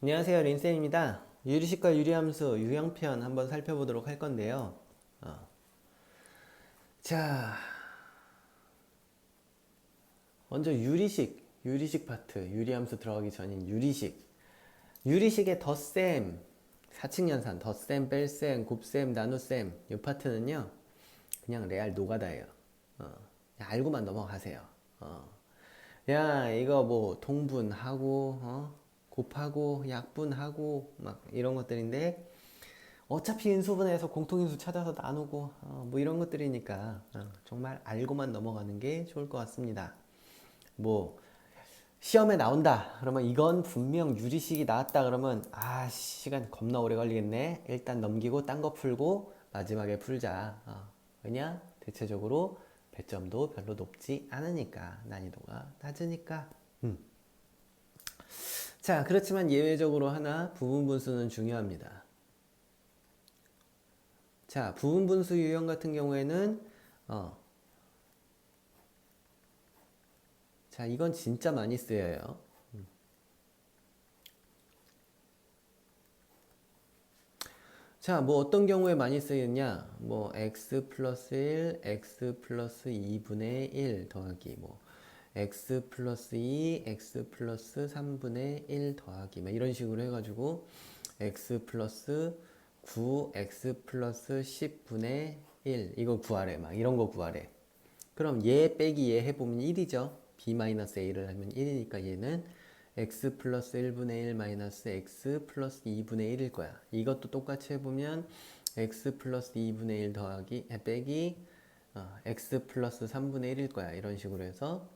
안녕하세요, 린쌤입니다. 유리식과 유리함수 유형편 한번 살펴보도록 할 건데요. 어, 자, 먼저 유리식 파트, 유리함수 들어가기 전인 유리식의 덧셈, 사칙연산, 덧셈, 뺄셈, 곱셈, 나눗셈 이 파트는요, 그냥 레알 노가다예요. 그냥 알고만 넘어가세요. 어, 야, 이거 뭐 통분하고, 곱하고, 약분하고 막 이런 것들인데 어차피 인수분해해서 공통인수 찾아서 나누고 뭐 이런 것들이니까 정말 알고만 넘어가는 게 좋을 것 같습니다. 뭐 시험에 나온다 그러면 이건 분명 유리식이 나왔다 그러면 시간 겁나 오래 걸리겠네, 일단 넘기고 딴 거 풀고 마지막에 풀자. 왜냐? 대체적으로 배점도 별로 높지 않으니까, 난이도가 낮으니까. 자, 그렇지만 예외적으로 하나 부분 분수는 중요합니다. 자, 부분 분수 유형 같은 경우에는 자, 이건 진짜 많이 쓰여요. 자, 뭐 어떤 경우에 많이 쓰였냐? 뭐 x 플러스 1, x 플러스 2분의 1 더하기 뭐 x 플러스 2, x 플러스 3분의 1 더하기 막 이런 식으로 해가지고 x 플러스 9, x 플러스 10분의 1 이거 구하래, 막 이런 거 구하래. 그럼 얘 빼기 얘 해보면 1이죠. b-a를 하면 1이니까 얘는 x 플러스 1분의 1 마이너스 x 플러스 2분의 1일 거야. 이것도 똑같이 해보면 x 플러스 2분의 1 더하기 빼기 x 플러스 3분의 1일 거야. 이런 식으로 해서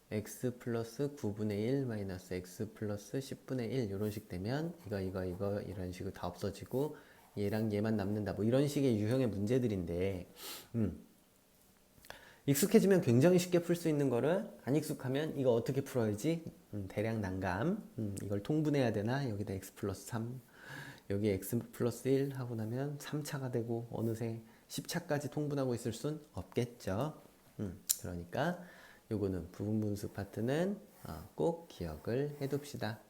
x 플러스 9분의 1 마이너스 x 플러스 10분의 1 이런 식 되면 이거 이런 식으로 다 없어지고 얘랑 얘만 남는다. 뭐 이런 식의 유형의 문제들인데 익숙해지면 굉장히 쉽게 풀 수 있는 거를 안 익숙하면 이거 어떻게 풀어야지? 대략 난감. 이걸 통분해야 되나? 여기다 x 플러스 3, 여기 x 플러스 1 하고 나면 3차가 되고 어느새 10차까지 통분하고 있을 순 없겠죠. 그러니까 요거는 부분분수 파트는 꼭 기억을 해둡시다.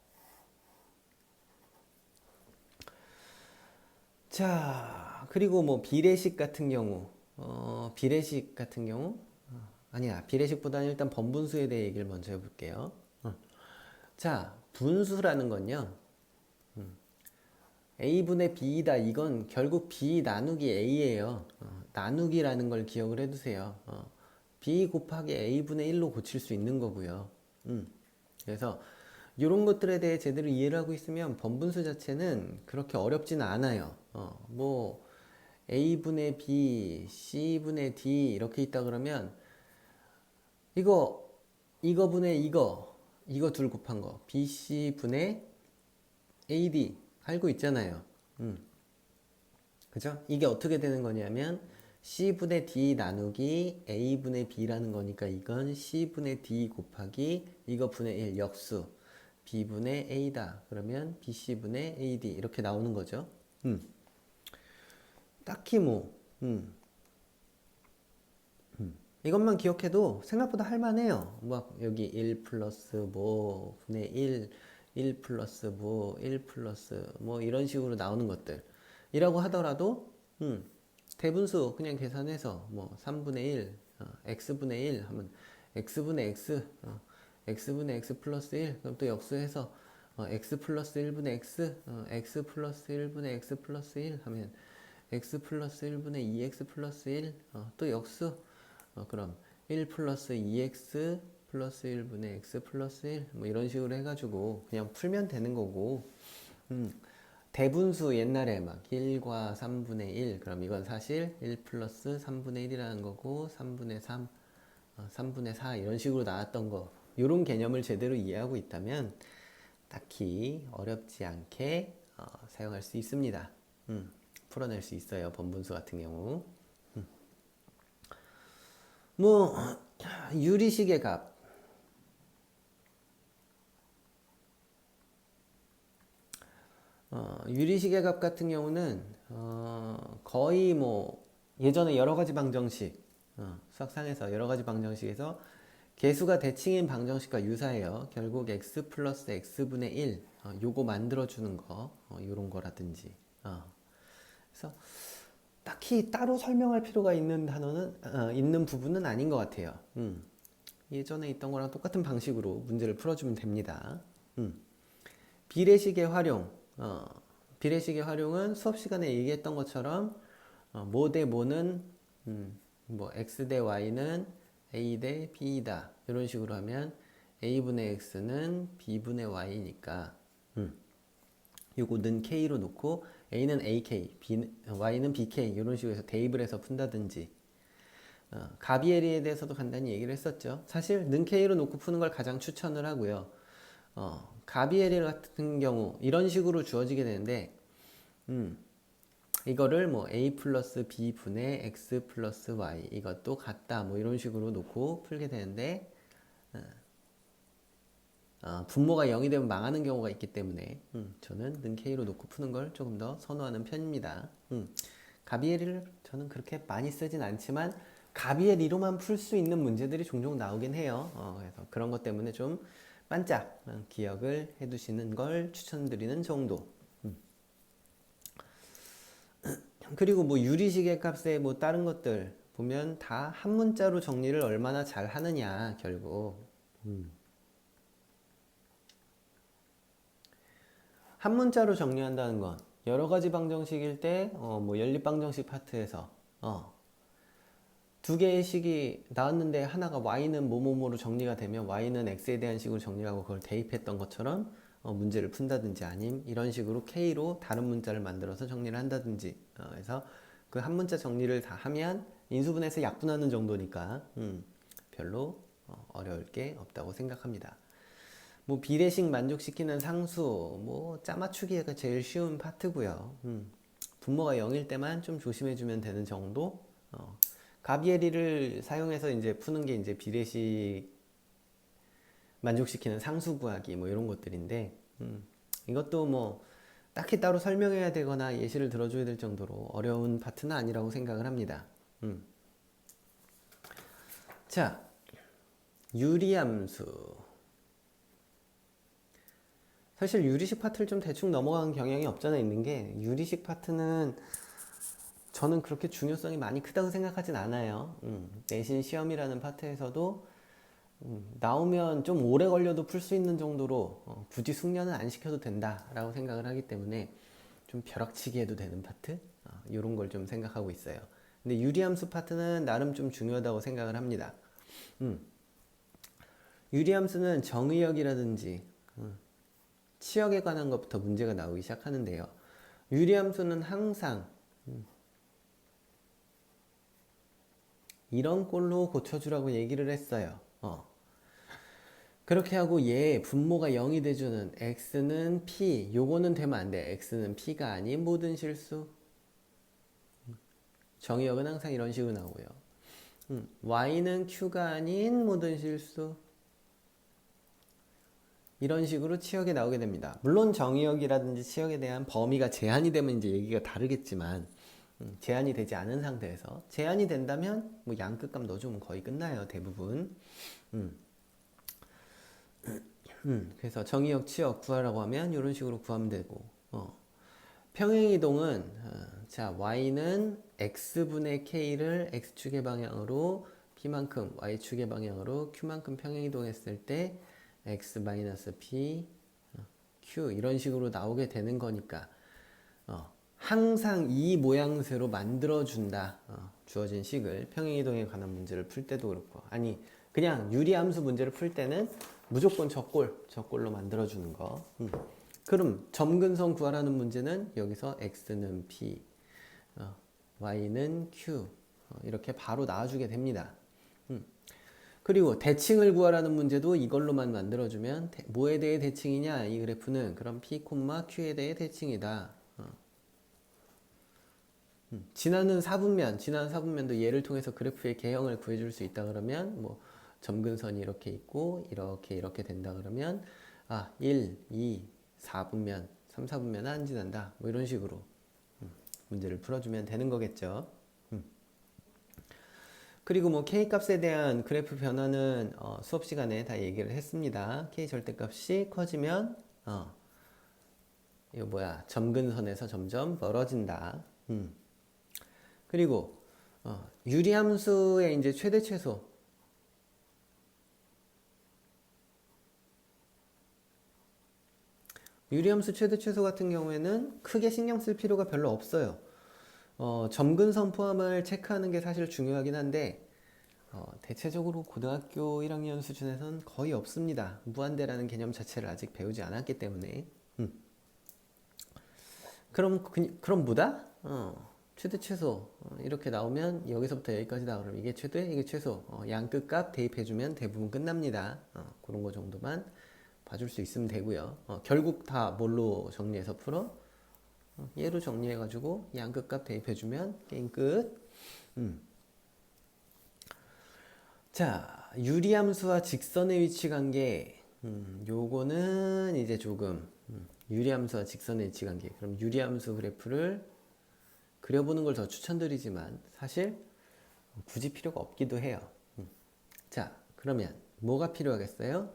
자, 그리고 뭐 비례식 같은 경우, 아니야, 비례식보다는 일단 번분수에 대해 얘기를 먼저 해볼게요. 자, 분수라는 건요, a분의 b이다. 이건 결국 b 나누기 a예요. 나누기라는 걸 기억을 해두세요. b 곱하기 a분의 1로 고칠 수 있는 거고요. 그래서 이런 것들에 대해 제대로 이해를 하고 있으면 번분수 자체는 그렇게 어렵지는 않아요. 뭐 a분의 b, c분의 d 이렇게 있다 그러면 이거분의 이거 둘 곱한 거 bc분의 ad 알고 있잖아요. 그죠? 이게 어떻게 되는 거냐면 c분의 d 나누기 a분의 b라는 거니까 이건 c분의 d 곱하기 이거 분의 1 역수 b분의 a다. 그러면 bc분의 ad 이렇게 나오는 거죠. 딱히 뭐 이것만 기억해도 생각보다 할만해요. 막 여기 1 플러스 뭐 분의 1 플러스 뭐 1 플러스 뭐 이런 식으로 나오는 것들 이라고 하더라도 대분수 그냥 계산해서 뭐 3분의 1 x분의 1 하면 x분의 x x분의 x 플러스 1 그럼 또 역수해서 x 플러스 1분의 x x 플러스 1분의 x 플러스 1 하면 x 플러스 1분의 2x 플러스 1 또 역수 그럼 1 플러스 2x 플러스 1분의 x 플러스 1 뭐 이런 식으로 해가지고 그냥 풀면 되는 거고 대분수 옛날에 막 1과 3분의 1 그럼 이건 사실 1 플러스 3분의 1이라는 거고 3분의 3 3분의 4 이런 식으로 나왔던 거 이런 개념을 제대로 이해하고 있다면 딱히 어렵지 않게 사용할 수 있습니다. 풀어낼 수 있어요. 번분수 같은 경우. 뭐 유리식의 값 유리식의 값 같은 경우는 거의 뭐 예전에 여러 가지 방정식 수학상에서 여러 가지 방정식에서 개수가 대칭인 방정식과 유사해요. 결국 x 플러스 x분의 1 요거 만들어주는 거, 요런 거라든지. 그래서 딱히 따로 설명할 필요가 있는 단어는, 있는 부분은 아닌 것 같아요. 예전에 있던 거랑 똑같은 방식으로 문제를 풀어주면 됩니다. 비례식의 활용. 비례식의 활용은 수업 시간에 얘기했던 것처럼, 뭐 대 뭐는, 뭐, x 대 y는 a 대 b이다. 이런 식으로 하면 a분의 x는 b분의 y니까, 요거는 k로 놓고 a는 ak, y는 bk 이런 식으로 해서 대입을 해서 푼다든지. 가비에리에 대해서도 간단히 얘기를 했었죠. 사실 는 k로 놓고 푸는 걸 가장 추천을 하고요. 가비에리 같은 경우 이런 식으로 주어지게 되는데, 이거를 뭐 a 플러스 b 분의 x 플러스 y 이것도 같다 뭐 이런 식으로 놓고 풀게 되는데, 분모가 0이 되면 망하는 경우가 있기 때문에 저는 는 k로 놓고 푸는 걸 조금 더 선호하는 편입니다. 가비에리를 저는 그렇게 많이 쓰진 않지만 가비에리로만 풀 수 있는 문제들이 종종 나오긴 해요. 그래서 그런 것 때문에 좀 반짝 기억을 해두시는 걸 추천드리는 정도. 그리고 뭐 유리식의 값에 뭐 다른 것들 보면 다 한 문자로 정리를 얼마나 잘 하느냐 결국. 한 문자로 정리한다는 건 여러 가지 방정식일 때, 뭐 연립방정식 파트에서, 두 개의 식이 나왔는데 하나가 y는 뭐뭐뭐로 정리가 되면 y는 x에 대한 식으로 정리하고 그걸 대입했던 것처럼 문제를 푼다든지 아님 이런 식으로 k로 다른 문자를 만들어서 정리를 한다든지. 그래서 그 한 문자 정리를 다 하면 인수분해서 약분하는 정도니까 별로 어려울 게 없다고 생각합니다. 뭐 비례식 만족시키는 상수, 뭐 짜맞추기가 제일 쉬운 파트고요. 분모가 0일 때만 좀 조심해주면 되는 정도. 가비에리를 사용해서 이제 푸는 게 이제 비례식 만족시키는 상수 구하기 뭐 이런 것들인데, 이것도 뭐 딱히 따로 설명해야 되거나 예시를 들어줘야 될 정도로 어려운 파트는 아니라고 생각을 합니다. 자, 유리함수. 사실 유리식 파트를 좀 대충 넘어가는 경향이 없잖아 있는 게, 유리식 파트는 저는 그렇게 중요성이 많이 크다고 생각하진 않아요. 내신 시험이라는 파트에서도 나오면 좀 오래 걸려도 풀 수 있는 정도로 굳이 숙련은 안 시켜도 된다라고 생각을 하기 때문에 좀 벼락치기 해도 되는 파트? 이런 걸 좀 생각하고 있어요. 근데 유리함수 파트는 나름 좀 중요하다고 생각을 합니다. 유리함수는 정의역이라든지 치역에 관한 것부터 문제가 나오기 시작하는데요. 유리함수는 항상 이런 꼴로 고쳐주라고 얘기를 했어요. 그렇게 하고 얘 분모가 0이 돼주는 x는 p, 요거는 되면 안 돼. x는 p가 아닌 모든 실수. 정의역은 항상 이런 식으로 나오고요. y는 q가 아닌 모든 실수. 이런 식으로 치역에 나오게 됩니다. 물론 정의역이라든지 치역에 대한 범위가 제한이 되면 이제 얘기가 다르겠지만, 제한이 되지 않은 상태에서 제한이 된다면 뭐 양끝값 넣어주면 거의 끝나요 대부분. 그래서 정의역 치역 구하라고 하면 이런 식으로 구하면 되고, 평행이동은 자 y는 x분의 k를 x축의 방향으로 p만큼 y축의 방향으로 q만큼 평행이동했을 때 x-p q 이런 식으로 나오게 되는 거니까 항상 이 모양새로 만들어준다. 주어진 식을 평행이동에 관한 문제를 풀 때도 그렇고, 아니 그냥 유리함수 문제를 풀 때는 무조건 저꼴로 만들어주는 거. 그럼 점근성 구하라는 문제는 여기서 x는 p, y는 q 이렇게 바로 나와주게 됩니다. 그리고 대칭을 구하라는 문제도 이걸로만 만들어주면 뭐에 대해 대칭이냐 이 그래프는 그럼 p, q에 대해 대칭이다. 지나는 사분면도 얘를 통해서 그래프의 개형을 구해줄 수 있다 그러면 뭐 점근선이 이렇게 있고 이렇게 된다 그러면 1, 2, 4분면, 3, 4분면은 안 지난다 뭐 이런 식으로 문제를 풀어주면 되는 거겠죠. 그리고 뭐 K값에 대한 그래프 변화는 수업 시간에 다 얘기를 했습니다. K 절대값이 커지면 이거 뭐야? 점근선에서 점점 멀어진다. 그리고 유리함수의 이제 최대 최소. 유리함수 최대 최소 같은 경우에는 크게 신경 쓸 필요가 별로 없어요. 점근선 포함을 체크하는 게 사실 중요하긴 한데 대체적으로 고등학교 1학년 수준에선 거의 없습니다. 무한대라는 개념 자체를 아직 배우지 않았기 때문에. 그럼 뭐다? 최대 최소 이렇게 나오면 여기서부터 여기까지다. 그럼 이게 최대, 이게 최소. 양끝값 대입해주면 대부분 끝납니다. 그런 거 정도만 봐줄 수 있으면 되고요. 결국 다 뭘로 정리해서 풀어? 얘로 정리해가지고 양끝값 대입해주면 게임 끝. 자, 유리함수와 직선의 위치 관계. 요거는 이제 조금 유리함수와 직선의 위치 관계. 그럼 유리함수 그래프를 그려보는 걸 더 추천드리지만 사실 굳이 필요가 없기도 해요. 자, 그러면 뭐가 필요하겠어요?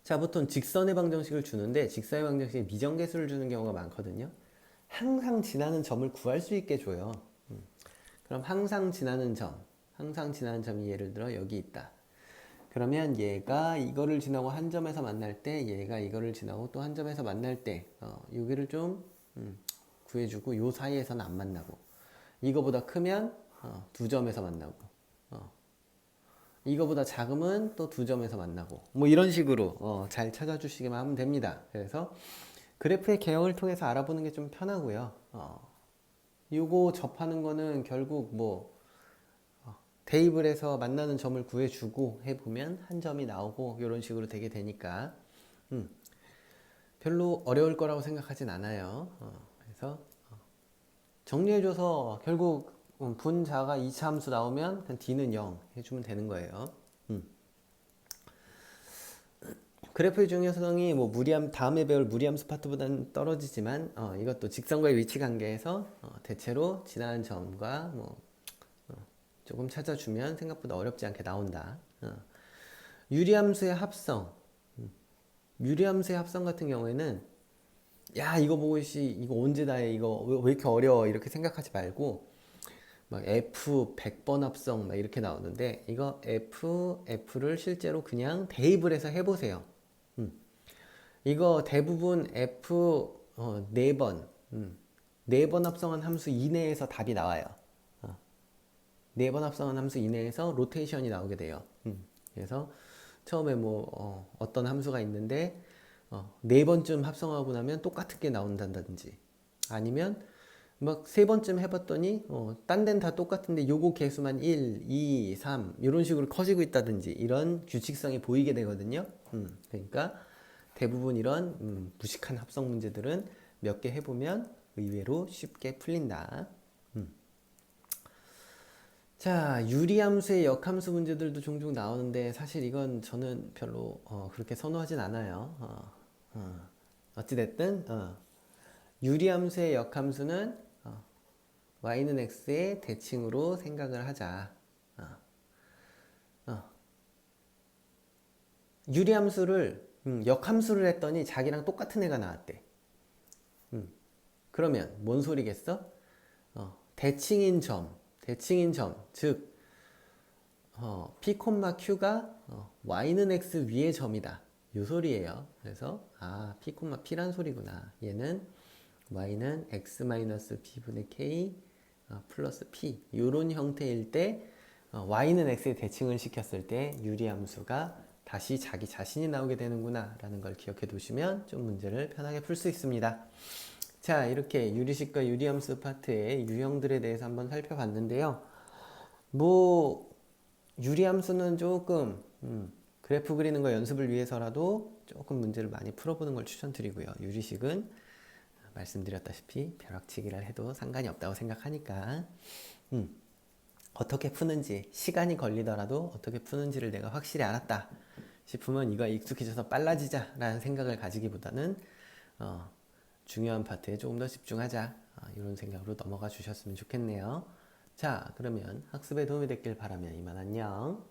자, 보통 직선의 방정식을 주는데 직선의 방정식에 미정계수를 주는 경우가 많거든요. 항상 지나는 점을 구할 수 있게 줘요. 그럼 항상 지나는 점이 예를 들어 여기 있다. 그러면 얘가 이거를 지나고 한 점에서 만날 때, 얘가 이거를 지나고 또 한 점에서 만날 때, 여기를 좀 구해주고 요 사이에서는 안 만나고, 이거보다 크면 두 점에서 만나고, 이거보다 작으면 또 두 점에서 만나고, 뭐 이런 식으로 잘 찾아주시기만 하면 됩니다. 그래서 그래프의 개형을 통해서 알아보는 게 좀 편하고요. 요거 접하는 거는 결국 뭐 대입을 해서 만나는 점을 구해주고 해보면 한 점이 나오고 이런 식으로 되게 되니까 별로 어려울 거라고 생각하진 않아요. 그래서 정리해줘서 결국 분자가 2차 함수 나오면 그냥 D는 0 해주면 되는 거예요. 그래프의 중요성이 뭐 다음에 배울 무리함수 파트보다는 떨어지지만 이것도 직선과의 위치 관계에서 대체로 지나는 점과 뭐 조금 찾아주면 생각보다 어렵지 않게 나온다. 유리함수의 합성. 유리함수의 합성 같은 경우에는 야 이거 보고 이거 언제 다 해, 이거 왜 이렇게 어려워 이렇게 생각하지 말고 막 F 100번 합성 막 이렇게 나오는데 이거 F를 실제로 그냥 대입을 해서 해보세요. 이거 대부분 F 4번 4번 합성한 함수 이내에서 답이 나와요. 4번 합성한 함수 이내에서 로테이션이 나오게 돼요. 그래서 처음에 뭐 어떤 함수가 있는데 4번쯤 합성하고 나면 똑같은 게 나온다든지 아니면 막 3번쯤 해봤더니 딴 데는 다 똑같은데 요거 개수만 1, 2, 3 이런 식으로 커지고 있다든지 이런 규칙성이 보이게 되거든요. 그러니까 대부분 이런 무식한 합성 문제들은 몇 개 해보면 의외로 쉽게 풀린다. 자, 유리함수의 역함수 문제들도 종종 나오는데 사실 이건 저는 별로 그렇게 선호하진 않아요. 어찌됐든 유리함수의 역함수는 y는 x의 대칭으로 생각을 하자. 유리함수를 역함수를 했더니 자기랑 똑같은 애가 나왔대. 그러면 뭔 소리겠어? 대칭인 점, 즉 p, q가 y는 x 위의 점이다. 요 소리예요. 그래서 p, p란 소리구나. 얘는 y는 x-b분의 k 플러스 p 요런 형태일 때 y는 x에 대칭을 시켰을 때 유리함수가 다시 자기 자신이 나오게 되는구나 라는 걸 기억해 두시면 좀 문제를 편하게 풀 수 있습니다. 자, 이렇게 유리식과 유리함수 파트의 유형들에 대해서 한번 살펴봤는데요. 뭐 유리함수는 조금 그래프 그리는 거 연습을 위해서라도 조금 문제를 많이 풀어보는 걸 추천드리고요. 유리식은 말씀드렸다시피 벼락치기를 해도 상관이 없다고 생각하니까 어떻게 푸는지 시간이 걸리더라도 어떻게 푸는지를 내가 확실히 알았다 싶으면 이거 익숙해져서 빨라지자 라는 생각을 가지기보다는 중요한 파트에 조금 더 집중하자 이런 생각으로 넘어가 주셨으면 좋겠네요. 자, 그러면 학습에 도움이 됐길 바라며 이만 안녕.